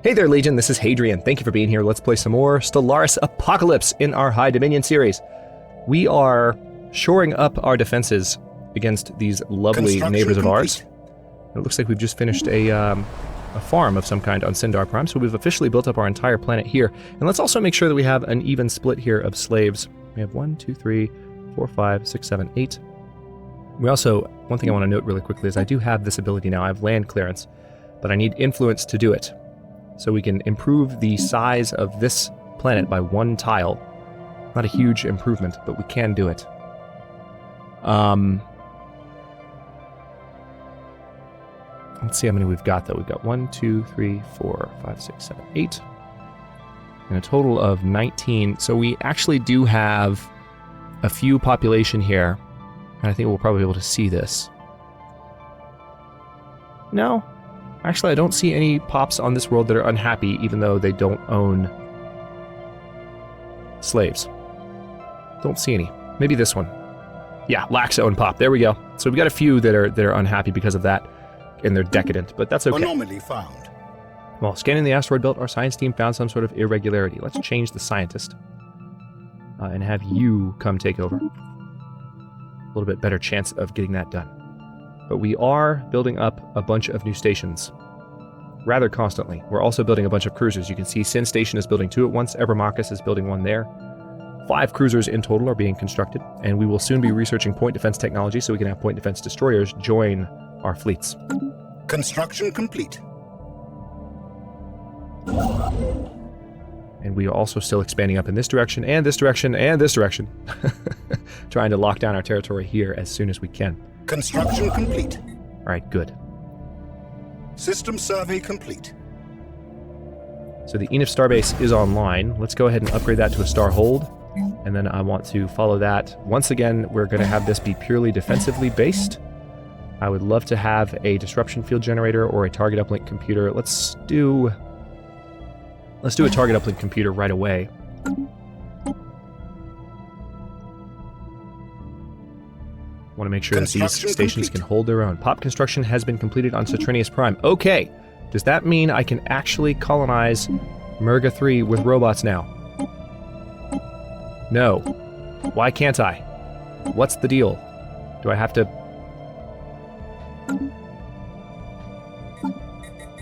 Hey there, Legion, this is Hadrian. Thank you for being here. Let's play some more Stellaris Apocalypse in our High Dominion series. We are shoring up our defenses against these lovely neighbors of ours. It looks like we've just finished a farm of some kind on Syndar Prime, so we've officially built up our entire planet here. And let's also make sure that we have an even split here of slaves. We have 1, 2, 3, 4, 5, 6, 7, 8. We also, one thing I want to note really quickly is I do have this ability now. I have land clearance, but I need influence to do it. So we can improve the size of this planet by 1 tile. Not a huge improvement, but we can do it. Let's see how many we've got, though. We've got 1, 2, 3, 4, 5, 6, 7, 8. And a total of 19. So we actually do have a few population here. And I think we'll probably be able to see this. No. Actually, I don't see any pops on this world that are unhappy, even though they don't own slaves. Don't see any. Maybe this one. Yeah, lacks own pop. There we go. So we've got a few that are unhappy because of that, and they're decadent, but that's okay. Anomaly found. While scanning the asteroid belt, our science team found some sort of irregularity. Let's change the scientist and have you come take over. A little bit better chance of getting that done. But we are building up a bunch of new stations rather constantly. We're also building a bunch of cruisers. You can see Sin Station is building 2 at once. Evermarcus is building 1 there. 5 cruisers in total are being constructed, and we will soon be researching point defense technology so we can have point defense destroyers join our fleets. Construction complete. And we are also still expanding up in this direction, and this direction, and this direction. Trying to lock down our territory here as soon as we can. Construction complete. Alright, good. System survey complete. So the Enif Starbase is online. Let's go ahead and upgrade that to a star hold. And then I want to follow that. Once again, we're going to have this be purely defensively based. I would love to have a disruption field generator or a target uplink computer. Let's do a target uplink computer right away. Want to make sure that these stations can hold their own. Pop construction has been completed on Saturnius Prime. Okay, does that mean I can actually colonize Merga 3 with robots now? No. Why can't I? What's the deal? Do I have to...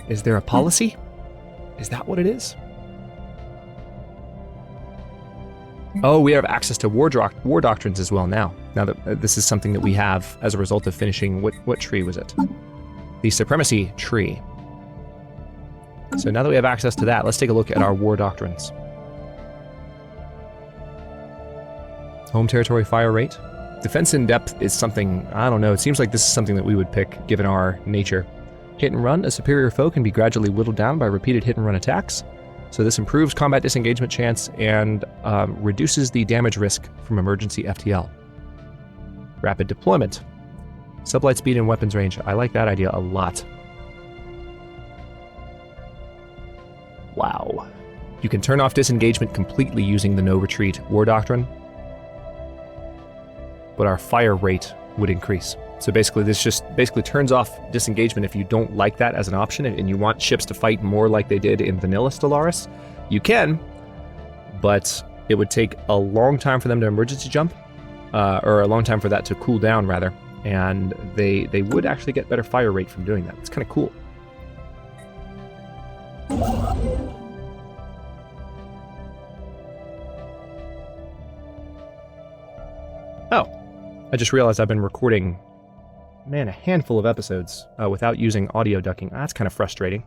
Is there a policy? Is that what it is? Oh, we have access to war doctrines as well now. Now that this is something that we have as a result of finishing... What tree was it? The Supremacy tree. So now that we have access to that, let's take a look at our war doctrines. Home territory fire rate. Defense in depth is something, I don't know, it seems like this is something that we would pick given our nature. Hit and run. A superior foe can be gradually whittled down by repeated hit and run attacks. So this improves combat disengagement chance and reduces the damage risk from emergency FTL. Rapid deployment. Sublight speed and weapons range. I like that idea a lot. Wow. You can turn off disengagement completely using the no retreat war doctrine, but our fire rate would increase. So basically this just turns off disengagement if you don't like that as an option and you want ships to fight more like they did in vanilla Stellaris. You can, but it would take a long time for them to emergency jump, or a long time for that to cool down rather, and they would actually get better fire rate from doing that. It's kind of cool. Oh, I just realized I've been recording, man, a handful of episodes without using audio ducking. That's kind of frustrating.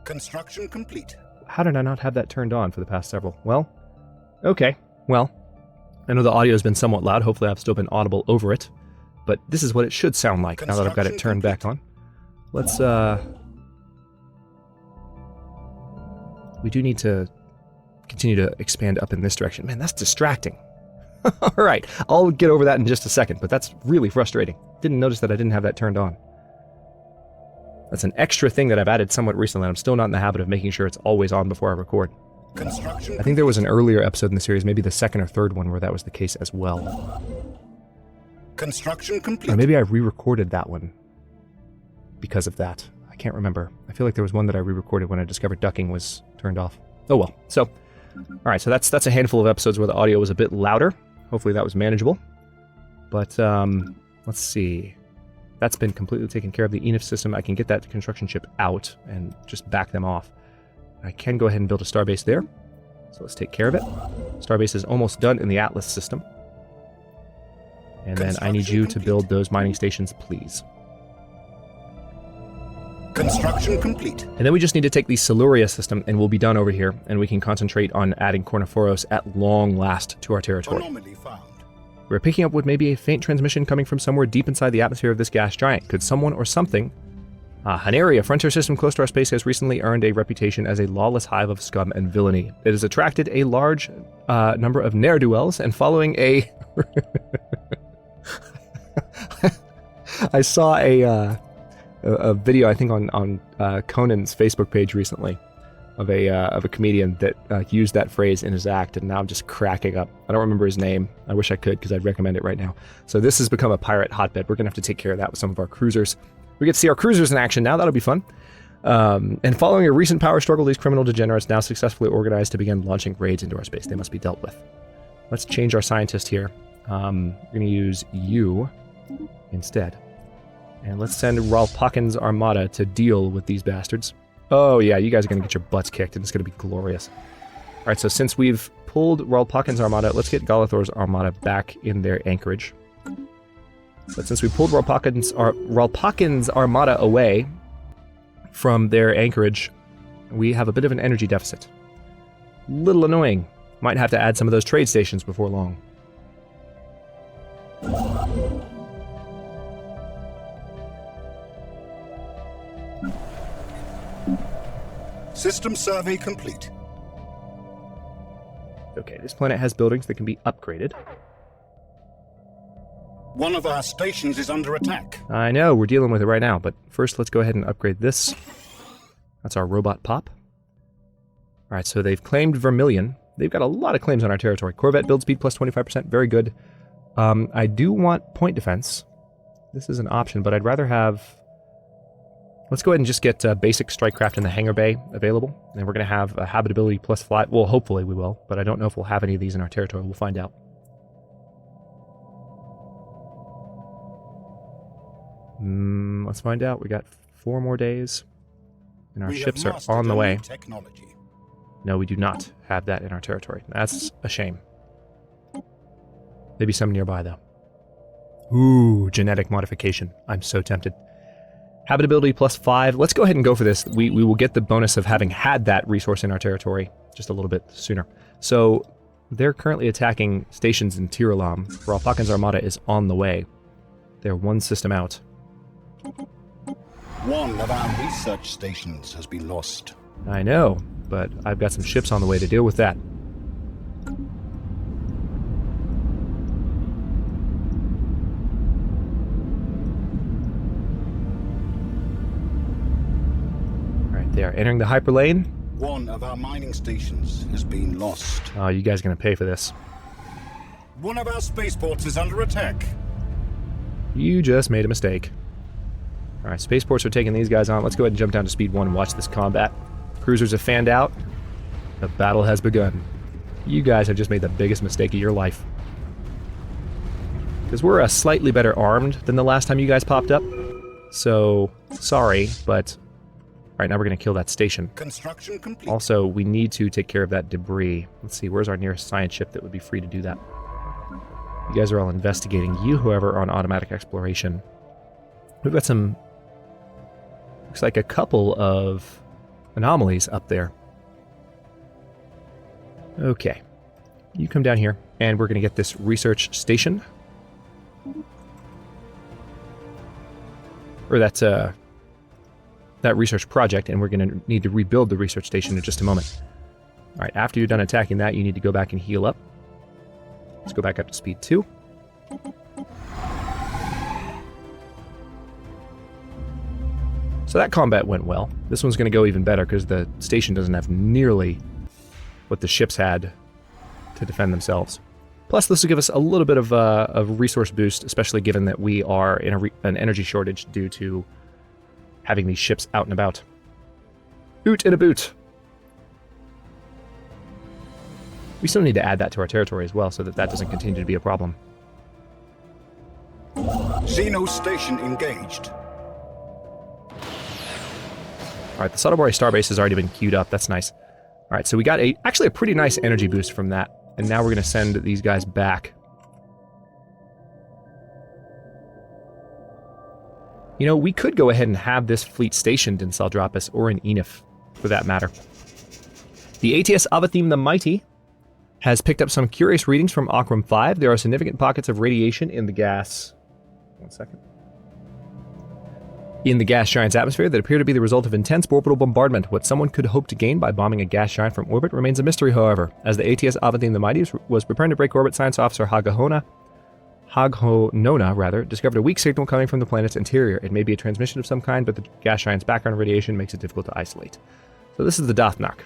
Construction complete. How did I not have that turned on for the past several? Well, okay. Well, I know the audio has been somewhat loud. Hopefully I've still been audible over it. But this is what it should sound like now that I've got it turned back on. Let's, we do need to continue to expand up in this direction. Man, that's distracting. All right, I'll get over that in just a second, but that's really frustrating. Didn't notice that I didn't have that turned on. That's an extra thing that I've added somewhat recently. I'm still not in the habit of making sure it's always on before I record. I think there was an earlier episode in the series, maybe the second or third one, where that was the case as well. Construction complete. Or maybe I re-recorded that one because of that. I can't remember. I feel like there was one that I re-recorded when I discovered ducking was turned off. Oh well. So, all right. So that's a handful of episodes where the audio was a bit louder. Hopefully that was manageable. But let's see. That's been completely taken care of. The Enif system, I can get that construction ship out and just back them off. I can go ahead and build a starbase there. So let's take care of it. Starbase is almost done in the Atlas system. And then I need you to build those mining stations, please. Construction complete. And then we just need to take the Selluria system, and we'll be done over here, and we can concentrate on adding Cornophoros at long last to our territory. Anomaly found. We're picking up what may be a faint transmission coming from somewhere deep inside the atmosphere of this gas giant. Could someone or something... Haneri, a frontier system close to our space, has recently earned a reputation as a lawless hive of scum and villainy. It has attracted a large number of ne'er-do-wells, and following a... I saw a video, I think, on Conan's Facebook page recently of a comedian that used that phrase in his act, and now I'm just cracking up. I don't remember his name. I wish I could, because I'd recommend it right now. So this has become a pirate hotbed. We're going to have to take care of that with some of our cruisers. We get to see our cruisers in action now. That'll be fun. And following a recent power struggle, these criminal degenerates now successfully organized to begin launching raids into our space. They must be dealt with. Let's change our scientist here. We're going to use you instead. And let's send Ralpakin's Armada to deal with these bastards. Oh yeah, you guys are going to get your butts kicked, and it's going to be glorious. Alright, so since we've pulled Ralpakin's Armada, let's get Galathor's Armada back in their anchorage. But since we pulled Ralpakin's Armada away from their anchorage, we have a bit of an energy deficit. Little annoying. Might have to add some of those trade stations before long. System survey complete. Okay, this planet has buildings that can be upgraded. One of our stations is under attack. I know, we're dealing with it right now, but first let's go ahead and upgrade this. That's our robot pop. Alright, so they've claimed Vermilion. They've got a lot of claims on our territory. Corvette build speed plus 25%, very good. I do want point defense. This is an option, but I'd rather have... Let's go ahead and just get basic strikecraft in the hangar bay available. And we're going to have a habitability plus fly... Well, hopefully we will, but I don't know if we'll have any of these in our territory. We'll find out. Let's find out. We got 4 more days. And our ships are on the way. Technology. No, we do not have that in our territory. That's a shame. Maybe some nearby, though. Ooh, genetic modification. I'm so tempted. Habitability plus 5. Let's go ahead and go for this. We will get the bonus of having had that resource in our territory just a little bit sooner. So, they're currently attacking stations in Tiralam. Ralpakin's Armada is on the way. They're one system out. One of our research stations has been lost. I know, but I've got some ships on the way to deal with that. Alright, they are entering the hyperlane. One of our mining stations has been lost. Oh, you guys are going to pay for this. One of our spaceports is under attack. You just made a mistake. Alright, spaceports are taking these guys on. Let's go ahead and jump down to speed 1 and watch this combat. Cruisers have fanned out. The battle has begun. You guys have just made the biggest mistake of your life. Because we're slightly better armed than the last time you guys popped up. So, sorry, but... Alright, now we're going to kill that station. Construction complete. Also, we need to take care of that debris. Let's see, where's our nearest science ship that would be free to do that? You guys are all investigating. You, however, are on automatic exploration. We've got some... Looks like a couple of anomalies up there. Okay. You come down here, and we're going to get this research station. Or that research project, and we're going to need to rebuild the research station in just a moment. Alright, after you're done attacking that, you need to go back and heal up. Let's go back up to speed 2. So that combat went well. This one's going to go even better because the station doesn't have nearly what the ships had to defend themselves. Plus, this will give us a little bit of a resource boost, especially given that we are in an energy shortage due to having these ships out and about. Oot in a boot! We still need to add that to our territory as well, so that that doesn't continue to be a problem. Xeno station engaged. Alright, the Sotomayor Starbase has already been queued up. That's nice. Alright, so we got actually a pretty nice energy boost from that. And now we're going to send these guys back. You know, we could go ahead and have this fleet stationed in Saldropis, or in Enif, for that matter. The ATS Avathim the Mighty has picked up some curious readings from Akram 5. There are significant pockets of radiation in the gas... One second. In the gas giant's atmosphere that appear to be the result of intense orbital bombardment. What someone could hope to gain by bombing a gas giant from orbit remains a mystery, however. As the ATS Avathim the Mighty was preparing to break orbit, Science Officer Haghonona, discovered a weak signal coming from the planet's interior. It may be a transmission of some kind, but the gas giant's background radiation makes it difficult to isolate. So this is the Dathnak.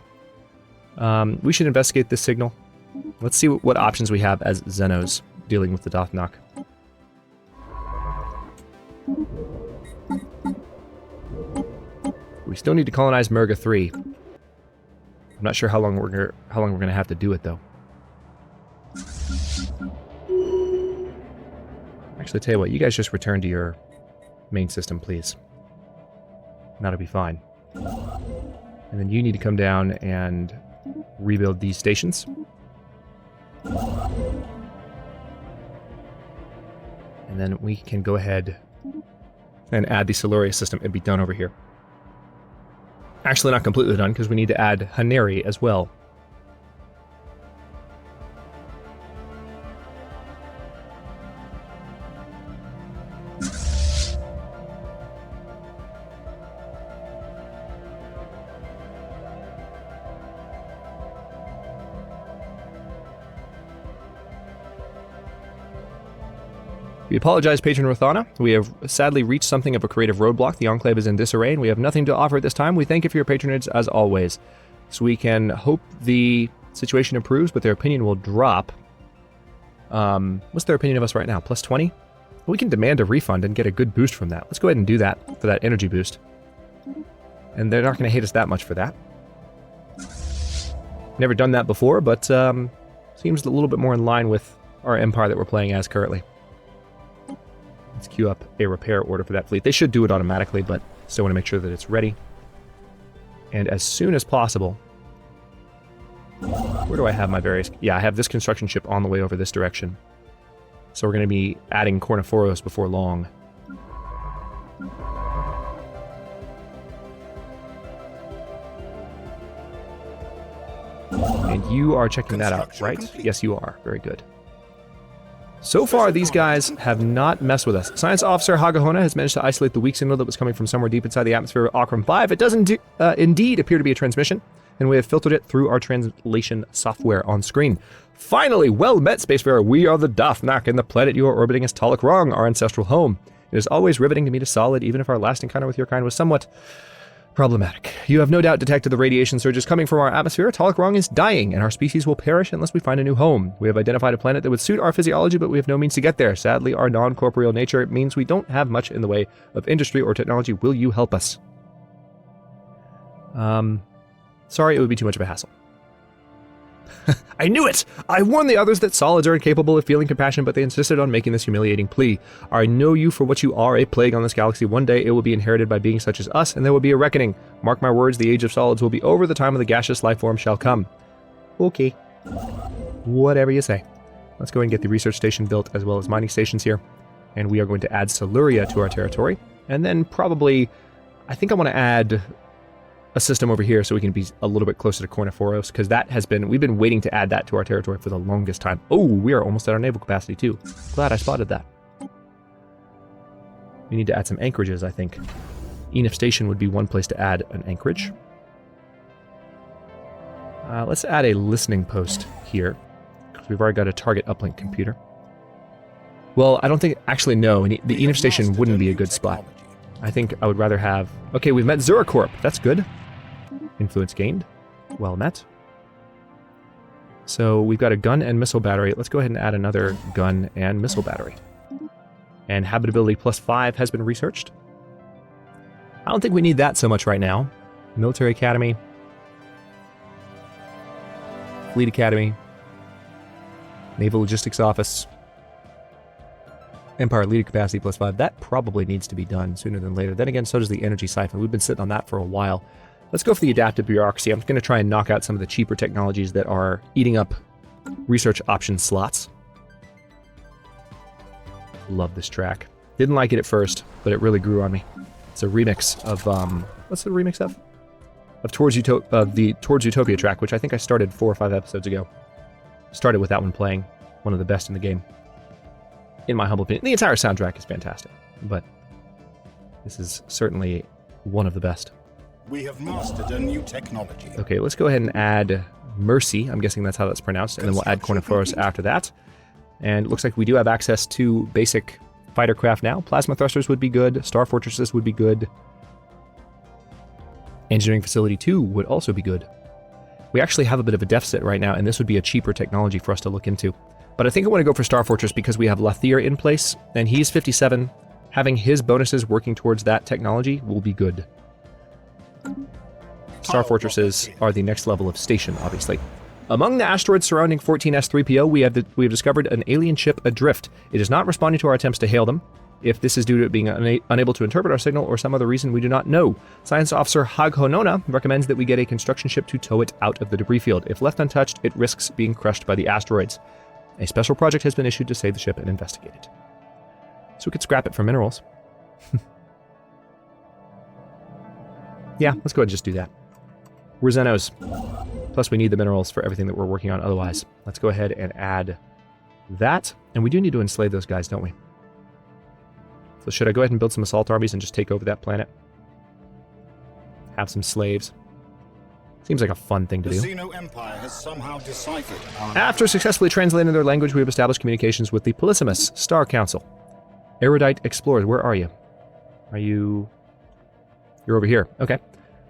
We should investigate this signal. Let's see what options we have as Xenos dealing with the Dathnak. We still need to colonize Merga 3. I'm not sure how long we're going to have to do it, though. Actually, tell you what, you guys just return to your main system, please. That'll be fine. And then you need to come down and rebuild these stations. And then we can go ahead and add the STELLARIS system and be done over here. Actually, not completely done, because we need to add Haneri as well. We apologize, Patron Rothana. We have sadly reached something of a creative roadblock. The Enclave is in disarray, and we have nothing to offer at this time. We thank you for your patronage, as always. So we can hope the situation improves, but their opinion will drop. What's their opinion of us right now? Plus 20? We can demand a refund and get a good boost from that. Let's go ahead and do that for that energy boost. And they're not going to hate us that much for that. Never done that before, but seems a little bit more in line with our empire that we're playing as currently. Let's queue up a repair order for that fleet. They should do it automatically, but still want to make sure that it's ready. And as soon as possible... Where do I have my various... Yeah, I have this construction ship on the way over this direction. So we're going to be adding Cornophoros before long. And you are checking that out, right? Complete. Yes, you are. Very good. So far, these guys have not messed with us. Science Officer Haghonona has managed to isolate the weak signal that was coming from somewhere deep inside the atmosphere of Akram 5. It does indeed appear to be a transmission, and we have filtered it through our translation software on screen. Finally, well met, Spacefarer. We are the Dathnak, and the planet you are orbiting is Talakrong, our ancestral home. It is always riveting to meet a solid, even if our last encounter with your kind was somewhat problematic. You have no doubt detected the radiation surges coming from our atmosphere. Talakrong is dying, and our species will perish unless we find a new home. We have identified a planet that would suit our physiology, but we have no means to get there. Sadly, our non-corporeal nature means we don't have much in the way of industry or technology. Will you help us? Sorry, it would be too much of a hassle. I knew it! I warned the others that solids are incapable of feeling compassion, but they insisted on making this humiliating plea. I know you for what you are, a plague on this galaxy. One day it will be inherited by beings such as us, and there will be a reckoning. Mark my words, the age of solids will be over, the time of the gaseous life form shall come. Okay. Whatever you say. Let's go and get the research station built, as well as mining stations here. And we are going to add Siluria to our territory. And then probably, I think I want to add a system over here so we can be a little bit closer to Cornophoros, because that has been, we've been waiting to add that to our territory for the longest time. Oh, we are almost at our naval capacity too. Glad I spotted that. We need to add some anchorages, I think. Enif Station would be one place to add an anchorage. Let's add a listening post here, because we've already got a target uplink computer. Well, I don't think, actually no, the Enif Station wouldn't be a good spot. I think I would rather have... Okay, we've met Zuracorp. That's good. Influence gained. Well met. So we've got a gun and missile battery. Let's go ahead and add another gun and missile battery. And habitability +5 has been researched. I don't think we need that so much right now. Military Academy. Fleet Academy. Naval Logistics Office. Empire Leader Capacity +5. That probably needs to be done sooner than later. Then again, so does the Energy Siphon. We've been sitting on that for a while. Let's go for the Adaptive Bureaucracy. I'm going to try and knock out some of the cheaper technologies that are eating up research option slots. Love this track. Didn't like it at first, but it really grew on me. It's a remix of, what's the remix of? Of the Towards Utopia track, which I think I started 4 or 5 episodes ago. Started with that one playing. One of the best in the game. In my humble opinion. The entire soundtrack is fantastic, but this is certainly one of the best. We have mastered a new technology. Okay, let's go ahead and add Mercy. I'm guessing that's how that's pronounced, and then we'll add Corniferous after that. And it looks like we do have access to basic fighter craft now. Plasma thrusters would be good. Star Fortresses would be good. Engineering Facility 2 would also be good. We actually have a bit of a deficit right now, and this would be a cheaper technology for us to look into. But I think I want to go for Star Fortress because we have Lathier in place, and he's 57. Having his bonuses working towards that technology will be good. Star Fortresses are the next level of station, obviously. Among the asteroids surrounding 14S3PO, we have discovered an alien ship adrift. It is not responding to our attempts to hail them. If this is due to it being unable to interpret our signal or some other reason, we do not know. Science Officer Haghonona recommends that we get a construction ship to tow it out of the debris field. If left untouched, it risks being crushed by the asteroids. A special project has been issued to save the ship and investigate it. So we could scrap it for minerals. Yeah, let's go ahead and just do that. We're Xenos. Plus we need the minerals for everything that we're working on otherwise. Let's go ahead and add that. And we do need to enslave those guys, don't we? So should I go ahead and build some assault armies and just take over that planet? Have some slaves. Seems like a fun thing to do. The Xeno Empire has somehow deciphered our... After successfully translating their language, we have established communications with the Polysimus Star Council. Erudite Explorers, where are you? Are you... You're over here. Okay.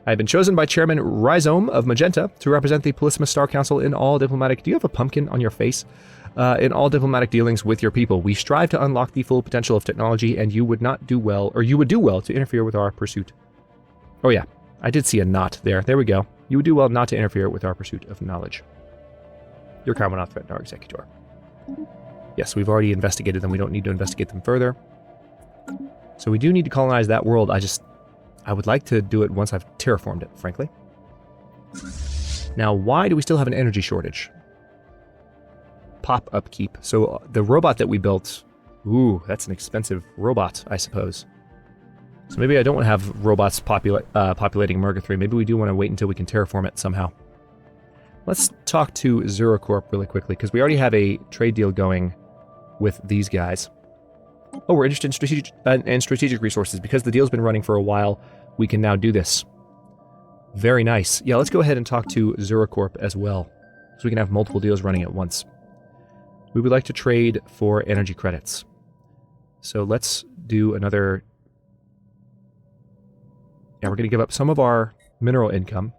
I have been chosen by Chairman Rhizome of Magenta to represent the Polysimus Star Council in all diplomatic... Do you have a pumpkin on your face? In all diplomatic dealings with your people. We strive to unlock the full potential of technology, and you would not do well, or you would do well to interfere with our pursuit. Oh yeah, I did see a knot there. There we go. You would do well not to interfere with our pursuit of knowledge. Your kind will not threaten our executor. Yes, we've already investigated them. We don't need to investigate them further. So we do need to colonize that world. I would like to do it once I've terraformed it, frankly. Now, why do we still have an energy shortage? Pop upkeep. So the robot that we built... Ooh, that's an expensive robot, I suppose. So maybe I don't want to have robots populating Murga 3. Maybe we do want to wait until we can terraform it somehow. Let's talk to Zuracorp really quickly, because we already have a trade deal going with these guys. Oh, we're interested in strategic resources. Because the deal's been running for a while, we can now do this. Very nice. Yeah, let's go ahead and talk to Zuracorp as well, so we can have multiple deals running at once. We would like to trade for energy credits. So let's do another... Yeah, we're going to give up some of our mineral income.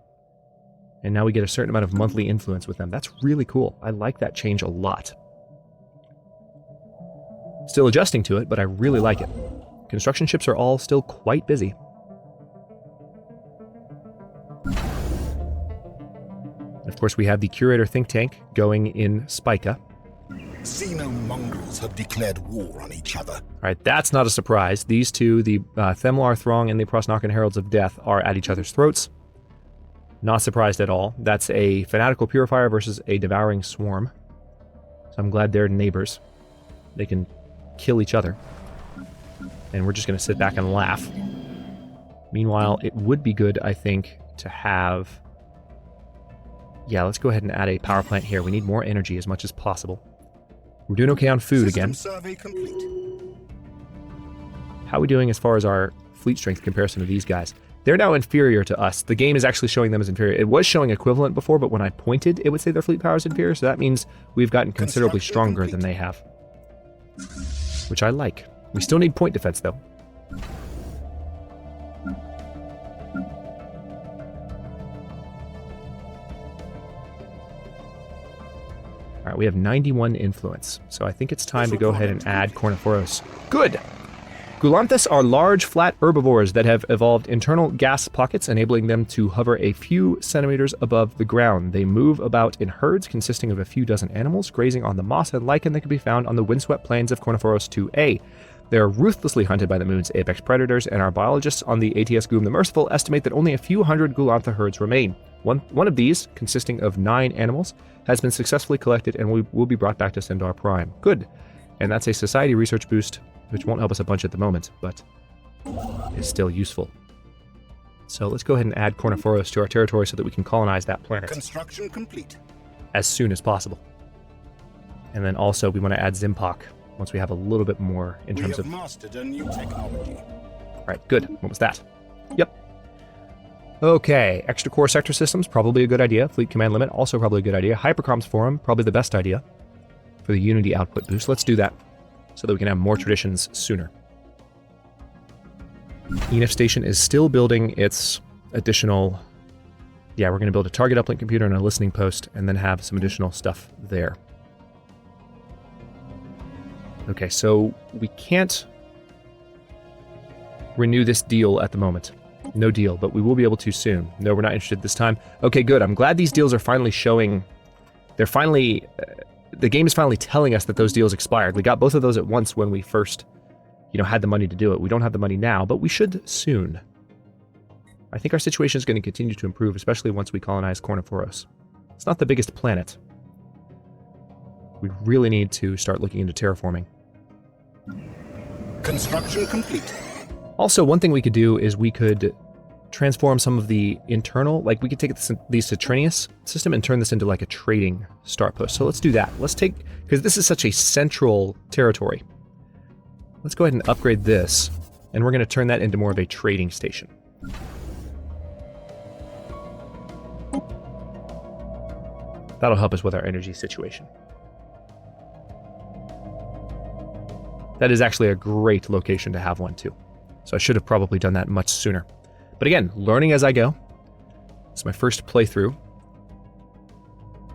And now we get a certain amount of monthly influence with them. That's really cool. I like that change a lot. Still adjusting to it, but I really like it. Construction ships are all still quite busy. And of course, we have the Curator think tank going in Spica. Xeno-mongrels have declared war on each other. Alright, that's not a surprise. These two, the Themlar Throng and the Prosnakan Heralds of Death, are at each other's throats. Not surprised at all. That's a Fanatical Purifier versus a Devouring Swarm. So I'm glad they're neighbors. They can kill each other. And we're just going to sit back and laugh. Meanwhile, it would be good, I think, to have... Yeah, let's go ahead and add a power plant here. We need more energy as much as possible. We're doing okay on food again. Survey complete. How are we doing as far as our fleet strength comparison to these guys? They're now inferior to us. The game is actually showing them as inferior. It was showing equivalent before, but when I pointed, it would say their fleet power is inferior, so that means we've gotten considerably stronger than they have. Which I like. We still need point defense, though. Alright, we have 91 influence, so I think it's time to go ahead and add Corniferous. Good! Gulanthus are large, flat herbivores that have evolved internal gas pockets, enabling them to hover a few centimeters above the ground. They move about in herds consisting of a few dozen animals, grazing on the moss and lichen that can be found on the windswept plains of Corniforos 2A. They are ruthlessly hunted by the moon's apex predators, and our biologists on the ATS Goom the Merciful estimate that only a few hundred Gulantha herds remain. One of these, consisting of 9 animals, has been successfully collected and will be brought back to Syndar Prime. Good. And that's a society research boost, which won't help us a bunch at the moment, but is still useful. So let's go ahead and add Corniforos to our territory so that we can colonize that planet. Construction complete. As soon as possible. And then also we want to add Zimpok once we have a little bit more in terms of... We have mastered a new technology. Alright, good. What was that? Yep. Okay, extra core sector systems, probably a good idea. Fleet command limit, also probably a good idea. Hypercomms forum, probably the best idea for the Unity output boost. Let's do that so that we can have more traditions sooner. Enif Station is still building its additional... Yeah, we're going to build a target uplink computer and a listening post, and then have some additional stuff there. Okay, so we can't renew this deal at the moment. No deal, but we will be able to soon. No, we're not interested this time. Okay, good. I'm glad these deals are finally showing... They're finally... the game is finally telling us that those deals expired. We got both of those at once when we first, had the money to do it. We don't have the money now, but we should soon. I think our situation is going to continue to improve, especially once we colonize Corniforos. It's not the biggest planet. We really need to start looking into terraforming. Construction complete. Also, one thing we could do is we could transform some of the internal, like we could take the Citrinius system and turn this into like a trading start post. So let's do that. Let's take, because this is such a central territory. Let's go ahead and upgrade this, and we're going to turn that into more of a trading station. That'll help us with our energy situation. That is actually a great location to have one too. So I should have probably done that much sooner. But again, learning as I go. It's my first playthrough.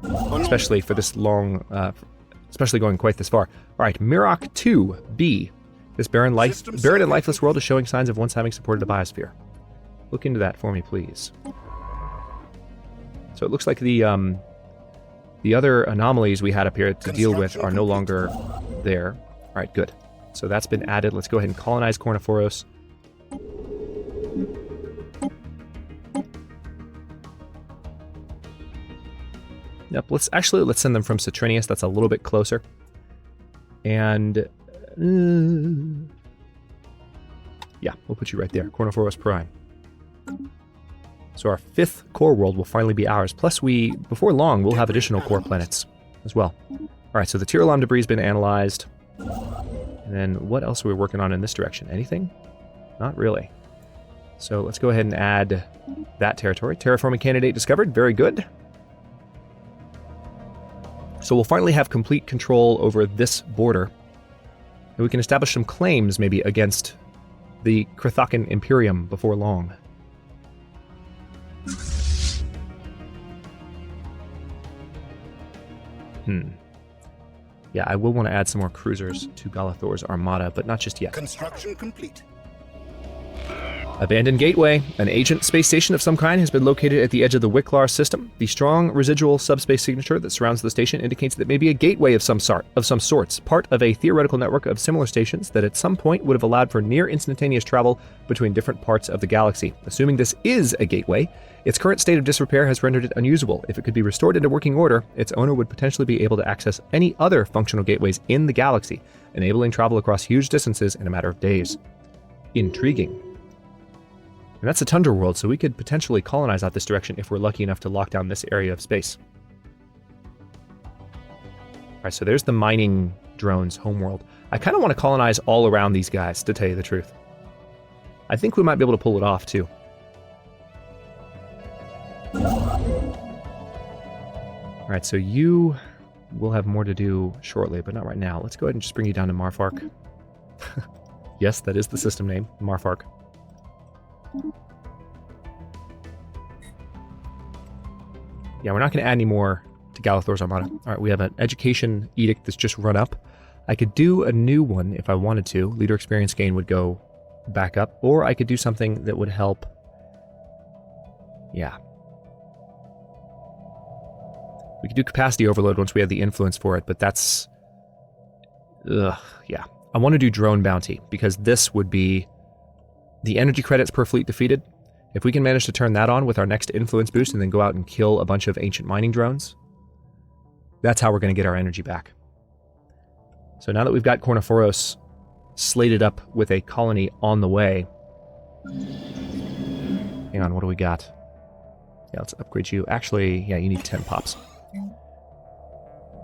Especially for this long, especially going quite this far. Alright, Mirok 2B. This barren and lifeless world is showing signs of once having supported the biosphere. Look into that for me, please. So it looks like the other anomalies we had up here to deal with are no longer there. Alright, good. So that's been added. Let's go ahead and colonize Corniforos. Yep, let's send them from Citrinius. That's a little bit closer. And yeah, we'll put you right there. Corniforos Prime. So our 5th core world will finally be ours. Plus before long, we'll have additional core planets as well. Alright, so the Tyrolam debris has been analyzed. And then what else are we working on in this direction? Anything? Not really. So let's go ahead and add that territory. Terraforming candidate discovered. Very good. So we'll finally have complete control over this border. And we can establish some claims maybe against the Krithakan Imperium before long. Yeah, I will want to add some more cruisers to Galathor's armada, but not just yet. Construction complete. Abandoned Gateway. An agent space station of some kind has been located at the edge of the Wicklar system. The strong residual subspace signature that surrounds the station indicates that it may be a gateway of some sorts, part of a theoretical network of similar stations that at some point would have allowed for near instantaneous travel between different parts of the galaxy. Assuming this is a gateway, its current state of disrepair has rendered it unusable. If it could be restored into working order, its owner would potentially be able to access any other functional gateways in the galaxy, enabling travel across huge distances in a matter of days. Intriguing. And that's a tundra world, so we could potentially colonize out this direction if we're lucky enough to lock down this area of space. Alright, so there's the mining drones homeworld. I kind of want to colonize all around these guys, to tell you the truth. I think we might be able to pull it off, too. Alright, so you will have more to do shortly, but not right now. Let's go ahead and just bring you down to Marfark. Yes, that is the system name, Marfark. Yeah, we're not going to add any more to Galathor's armada. Alright, we have an education edict that's just run up. I could do a new one if I wanted to. Leader experience gain would go back up, or I could do something that would help. Yeah. We could do capacity overload once we have the influence for it, but that's... yeah. I want to do drone bounty, because this would be the energy credits per fleet defeated. If we can manage to turn that on with our next influence boost and then go out and kill a bunch of ancient mining drones, that's how we're going to get our energy back. So now that we've got Kornophoros slated up with a colony on the way... Hang on, what do we got? Yeah, let's upgrade you. Actually, yeah, you need 10 pops.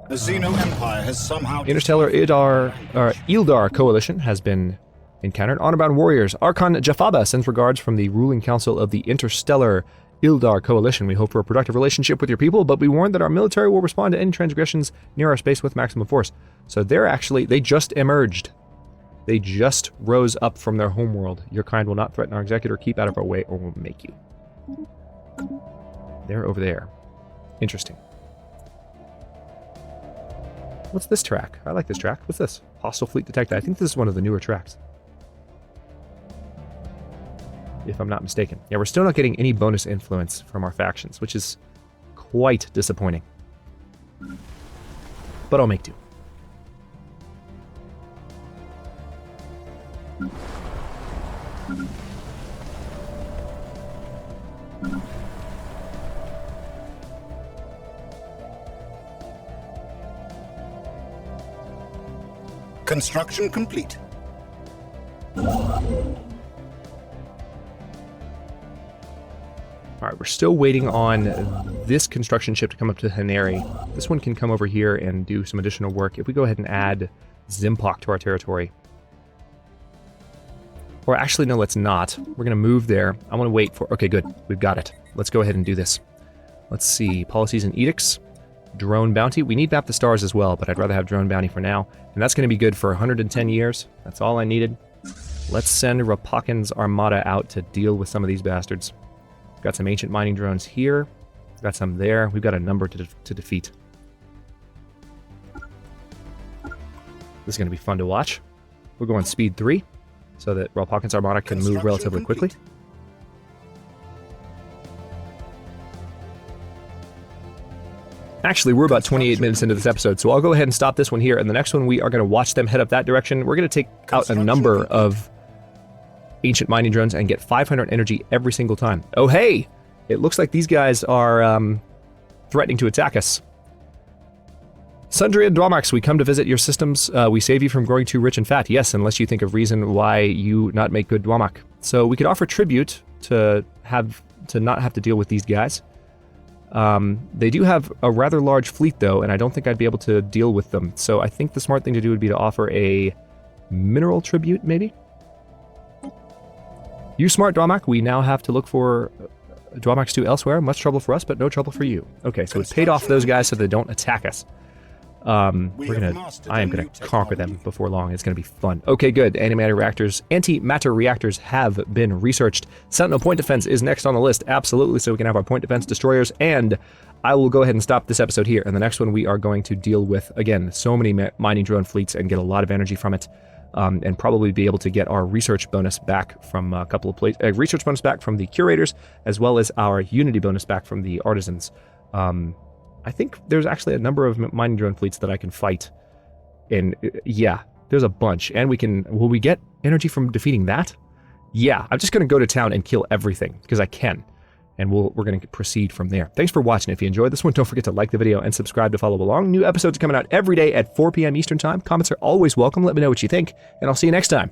The Xeno Empire has somehow... Interstellar Ildar Coalition has been encountered. Honor-bound warriors. Archon Jafaba sends regards from the ruling council of the Interstellar Ildar Coalition. We hope for a productive relationship with your people, but we warn that our military will respond to any transgressions near our space with maximum force. So they just emerged. They just rose up from their homeworld. Your kind will not threaten our executor. Keep out of our way or we'll make you. They're over there. Interesting. What's this track? I like this track. What's this? Hostile fleet detected. I think this is one of the newer tracks, if I'm not mistaken. Yeah, we're still not getting any bonus influence from our factions, which is quite disappointing. But I'll make do. Construction complete. Alright, we're still waiting on this construction ship to come up to Haneri. This one can come over here and do some additional work. If we go ahead and add Zimpok to our territory. Or actually, no, let's not. We're going to move there. I want to wait for... Okay, good. We've got it. Let's go ahead and do this. Let's see. Policies and edicts. Drone bounty. We need Map the Stars as well, but I'd rather have drone bounty for now. And that's going to be good for 110 years. That's all I needed. Let's send Rapakin's armada out to deal with some of these bastards. Got some ancient mining drones here. Got some there. We've got a number to defeat. This is going to be fun to watch. We're going speed 3, so that Rapakin's armada can move relatively quickly. Actually, we're about 28 minutes into this episode, so I'll go ahead and stop this one here, and the next one we are going to watch them head up that direction. We're going to take out a number of ancient mining drones and get 500 energy every single time. Oh hey! It looks like these guys are threatening to attack us. Sundry and Dwamax, we come to visit your systems. We save you from growing too rich and fat. Yes, unless you think of reason why you not make good Dwamak. So we could offer tribute to not have to deal with these guys. They do have a rather large fleet, though, and I don't think I'd be able to deal with them. So I think the smart thing to do would be to offer a mineral tribute, maybe? You smart, Dwamak. We now have to look for Dwamax 2 elsewhere. Much trouble for us, but no trouble for you. Okay, so we paid off those guys so they don't attack us. I am gonna conquer them before long. It's gonna be fun. Okay, good. Antimatter reactors have been researched. Sentinel point defense is next on the list. Absolutely, so we can have our point defense destroyers. And I will go ahead and stop this episode here. And the next one we are going to deal with, again, so many mining drone fleets and get a lot of energy from it. And probably be able to get our research bonus back from a couple of research bonus back from the curators, as well as our unity bonus back from the artisans. I think there's actually a number of mining drone fleets that I can fight. And yeah, there's a bunch. And will we get energy from defeating that? Yeah, I'm just going to go to town and kill everything, because I can. And we're going to proceed from there. Thanks for watching. If you enjoyed this one, don't forget to like the video and subscribe to follow along. New episodes are coming out every day at 4 p.m. Eastern Time. Comments are always welcome. Let me know what you think, and I'll see you next time.